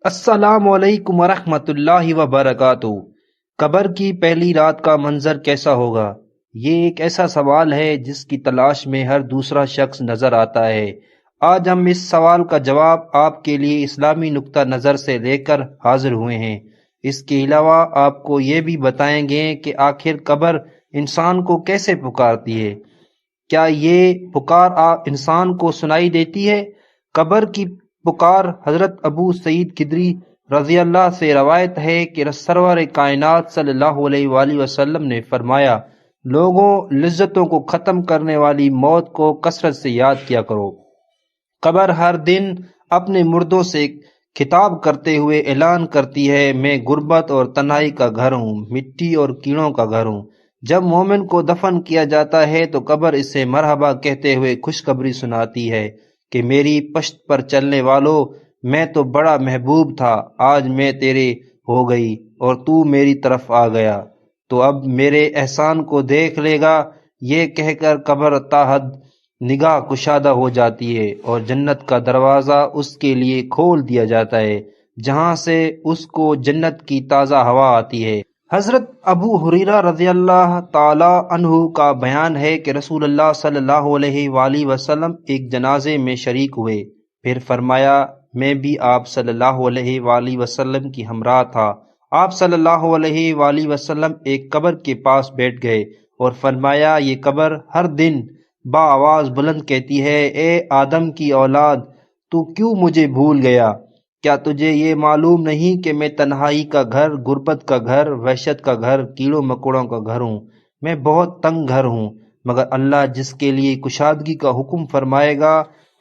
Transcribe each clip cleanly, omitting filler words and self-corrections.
السلام علیکم ورحمۃ اللہ وبرکاتہ۔ قبر کی پہلی رات کا منظر کیسا ہوگا؟ یہ ایک ایسا سوال ہے جس کی تلاش میں ہر دوسرا شخص نظر آتا ہے۔ آج ہم اس سوال کا جواب آپ کے لیے اسلامی نقطہ نظر سے لے کر حاضر ہوئے ہیں۔ اس کے علاوہ آپ کو یہ بھی بتائیں گے کہ آخر قبر انسان کو کیسے پکارتی ہے؟ کیا یہ پکار انسان کو سنائی دیتی ہے؟ قبر کی پکار حضرت ابو سعید خدری رضی اللہ سے روایت ہے کہ سرور کائنات صلی اللہ علیہ وآلہ وسلم نے فرمایا، لوگوں، لذتوں کو ختم کرنے والی موت کو کثرت سے یاد کیا کرو۔ قبر ہر دن اپنے مردوں سے خطاب کرتے ہوئے اعلان کرتی ہے، میں غربت اور تنہائی کا گھر ہوں، مٹی اور کیڑوں کا گھر ہوں۔ جب مومن کو دفن کیا جاتا ہے تو قبر اسے مرحبا کہتے ہوئے خوشخبری سناتی ہے کہ میری پشت پر چلنے والوں، میں تو بڑا محبوب تھا، آج میں تیرے ہو گئی اور تو میری طرف آ گیا، تو اب میرے احسان کو دیکھ لے گا۔ یہ کہہ کر قبر تا حد نگاہ کشادہ ہو جاتی ہے اور جنت کا دروازہ اس کے لیے کھول دیا جاتا ہے، جہاں سے اس کو جنت کی تازہ ہوا آتی ہے۔ حضرت ابو ہریرہ رضی اللہ تعالی عنہ کا بیان ہے کہ رسول اللہ صلی اللہ علیہ وآلہ وسلم ایک جنازے میں شریک ہوئے، پھر فرمایا، میں بھی آپ صلی اللہ علیہ وآلہ وسلم کی ہمراہ تھا۔ آپ صلی اللہ علیہ وآلہ وسلم ایک قبر کے پاس بیٹھ گئے اور فرمایا، یہ قبر ہر دن بآواز بلند کہتی ہے، اے آدم کی اولاد، تو کیوں مجھے بھول گیا؟ کیا تجھے یہ معلوم نہیں کہ میں تنہائی کا گھر، غربت کا گھر، وحشت کا گھر، کیڑوں مکوڑوں کا گھر ہوں؟ میں بہت تنگ گھر ہوں، مگر اللہ جس کے لیے کشادگی کا حکم فرمائے گا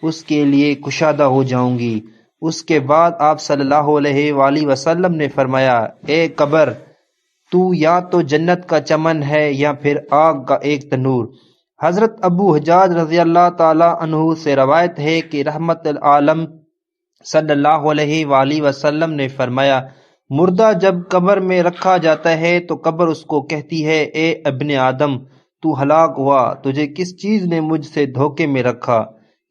اس کے لیے کشادہ ہو جاؤں گی۔ اس کے بعد آپ صلی اللہ علیہ وآلہ وسلم نے فرمایا، اے قبر، تو یا تو جنت کا چمن ہے یا پھر آگ کا ایک تنور۔ حضرت ابو حجاج رضی اللہ تعالی عنہ سے روایت ہے کہ رحمت العالم صلی اللہ علیہ وآلہ وسلم نے فرمایا، مردہ جب قبر میں رکھا جاتا ہے تو قبر اس کو کہتی ہے، اے ابن آدم، تو ہلاک ہوا، تجھے کس چیز نے مجھ سے دھوکے میں رکھا؟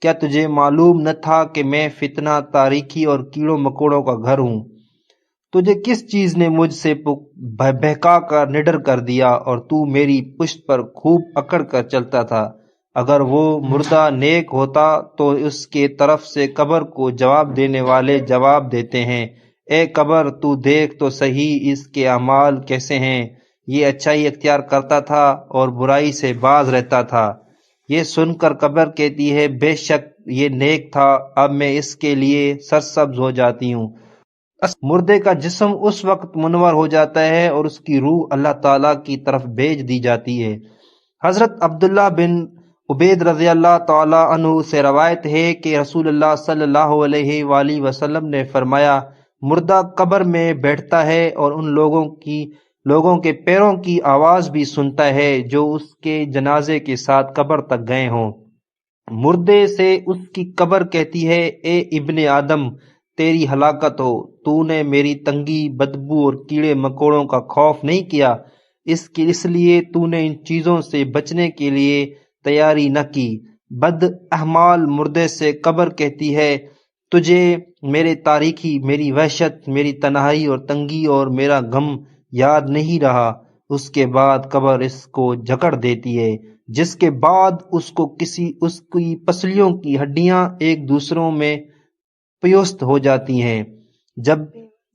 کیا تجھے معلوم نہ تھا کہ میں فتنہ، تاریکی اور کیڑوں مکوڑوں کا گھر ہوں؟ تجھے کس چیز نے مجھ سے بہکا کر نڈر کر دیا اور تو میری پشت پر خوب اکڑ کر چلتا تھا؟ اگر وہ مردہ نیک ہوتا تو اس کے طرف سے قبر کو جواب دینے والے جواب دیتے ہیں، اے قبر، تو دیکھ تو صحیح اس کے اعمال کیسے ہیں، یہ اچھائی اختیار کرتا تھا اور برائی سے باز رہتا تھا۔ یہ سن کر قبر کہتی ہے، بے شک یہ نیک تھا، اب میں اس کے لیے سرسبز ہو جاتی ہوں۔ مردے کا جسم اس وقت منور ہو جاتا ہے اور اس کی روح اللہ تعالیٰ کی طرف بھیج دی جاتی ہے۔ حضرت عبداللہ بن عبید رضی اللہ تعالی عنہ سے روایت ہے کہ رسول اللہ صلی اللہ علیہ وآلہ وسلم نے فرمایا، مردہ قبر میں بیٹھتا ہے اور ان لوگوں کے پیروں کی آواز بھی سنتا ہے جو اس کے جنازے کے ساتھ قبر تک گئے ہوں۔ مردے سے اس کی قبر کہتی ہے، اے ابن آدم، تیری ہلاکت ہو، تو نے میری تنگی، بدبو اور کیڑے مکوڑوں کا خوف نہیں کیا، اس لیے تو نے ان چیزوں سے بچنے کے لیے تیاری نہ کی۔ بد احمال مردے سے قبر کہتی ہے، تجھے میرے تاریکی، میری وحشت، میری تنہائی اور تنگی اور میرا غم یاد نہیں رہا۔ اس کے بعد قبر اس کو جکڑ دیتی ہے، جس کے بعد اس کی پسلیوں کی ہڈیاں ایک دوسروں میں پیوست ہو جاتی ہیں،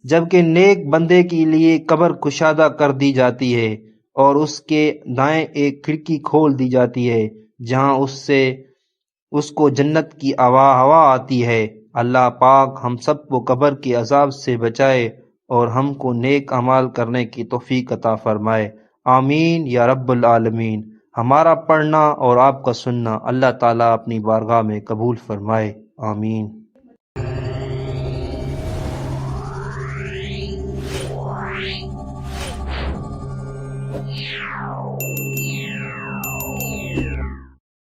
جبکہ نیک بندے کے لیے قبر کشادہ کر دی جاتی ہے اور اس کے دائیں ایک کھڑکی کھول دی جاتی ہے جہاں اس کو جنت کی ہوا آتی ہے۔ اللہ پاک ہم سب کو قبر کے عذاب سے بچائے اور ہم کو نیک اعمال کرنے کی توفیق عطا فرمائے، آمین یا رب العالمین۔ ہمارا پڑھنا اور آپ کا سننا اللہ تعالیٰ اپنی بارگاہ میں قبول فرمائے، آمین۔